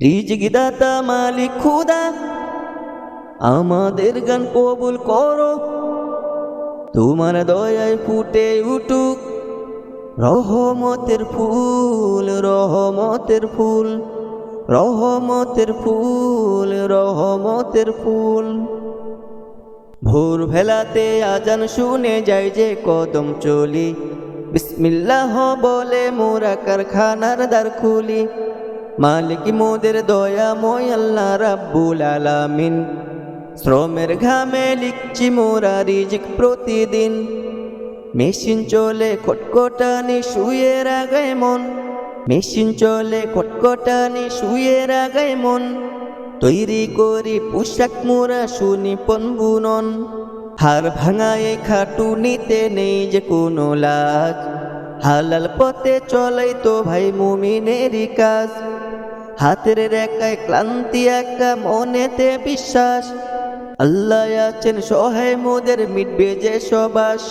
রিজিক দাতা মালিক খুদা, আমাদের গান কবুল করো। তোমার দয়ায় ফুটে উঠুক রহমতের ফুল, রহমতের ফুল, রহমতের ফুল, রহমতের ফুল। ভোর ভেলাতে আজান শুনে যায় যে কদম চলি, বিসমিল্লাহ বলে মোরা কারখানার দ্বার খুলি। মালিক মোদের দয়াময় আল্লাহ রাব্বুল আলামিন, শ্রমের ঘামে লিখছি মোরা রিজিক প্রতিদিন। মেশিন চলে খটখটানি শুয়ে রাগায় মন, মেশিন চলে খটখটানি শুয়ে রাগায় মন। তৈরি করি পোশাক মোরা সুনিপুণ বুনন, হার ভাঙায় খাটুনিতে নেই যে কোনো লাজ। হালাল পথে চলাই তো ভাই মুমিনেরই কাজ, হাতের রেখায় ক্লান্তি একা মনেতে বিশ্বাস। আল্লাহ আছেন সহায় মোদের মিটবে যে সবাস।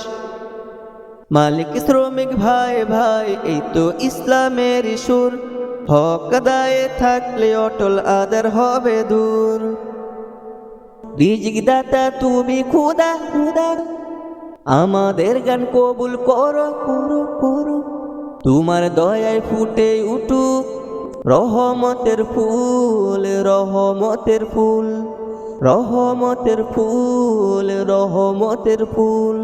মালিক শ্রমিক ভাই ভাই এই তো ইসলামের সুর, হক আদায়ে থাকলে অটল আদার হবে দূর। রিজিক দাতা তুমি খুদা খুদা, আমাদের গান কবুল করো করো করো। তোমার দয়ায় ফুটে উঠুক রহমতের ফুল, রহমতের ফুল, রহমতের ফুল, রহমতের ফুল।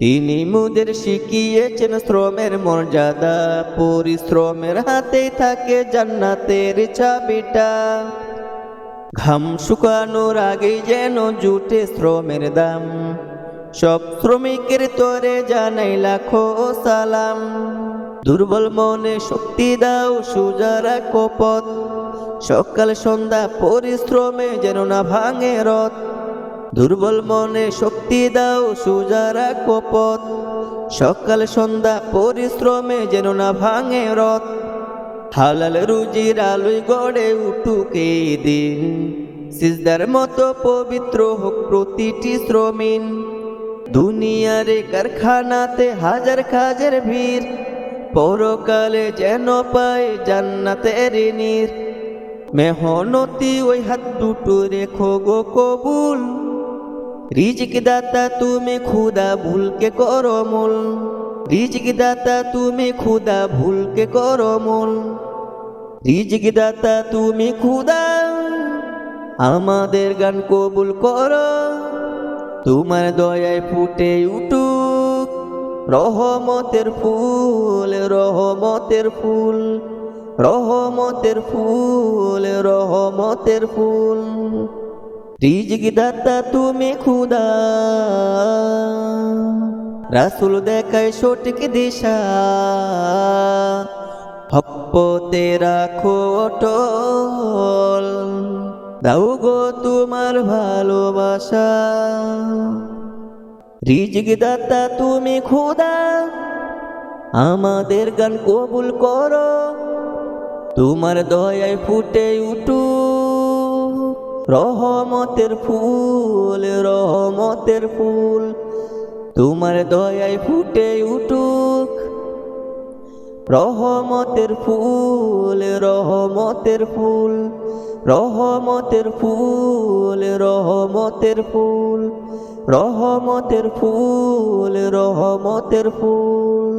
তিনি মোদের শিখিয়েছেন শ্রমের মর্যাদা, পরিশ্রমের হাতে থাকে জান্নাতের চাবিটা। ঘাম শুকানোর আগেই যেন জুটে শ্রমের দাম, সব শ্রমিকের তরে জানাই লাখো সালাম। দুর্বল মনে শক্তি দাও সোজা রাখো পথ, সকাল সন্ধ্যা পরিশ্রমে যেন না ভাঙে রথ। দুর্বল মনে শক্তি দাও সোজা রাখো পথ, সকাল সন্ধ্যা পরিশ্রমে যেন না ভাঙে রথ। হালাল রুজির আলোয় গড়ে উঠুক এই দিন, সিজদার মতো পবিত্র হোক প্রতিটি শ্রমিন। দুনিয়ারে কারখানাতে হাজার কাজের ভিড়, পরকালে যেন পায় জান্নাতের নীর। মেহনতি ওই হাত দুটো রেখো গো কবুল, রিজিক দাতা তুমি খুদা ভুলকে করো মূল। রিজিক দাতা তুমি খুদা ভুলকে করো মূল। রিজিক দাতা তুমি খুদা, আমাদের গান কবুল করো। তোমার দয়ায় ফুটে উঠুক রহমতের ফুল, রহমতের ফুল, রহমতের ফুল, রহমতের ফুল। রিজিক দাতা তুমি খুদা, রাসূল দেখায় সঠিক দিশা। হক পথে রাখো অটল, দাও গো তোমার ভালোবাসা। রিজিক দাতা তুমি খুদা, আমাদের গান কবুল করো। তোমার দয়ায় ফুটে উঠুক রহমতের ফুল, রহমতের ফুল। তোমার দয়ায় ফুটে উঠুক রহমতের ফুল, রহমতের ফুল, রহমতের ফুল, রহমতের ফুল, রহমতের ফুল, রহমতের ফুল।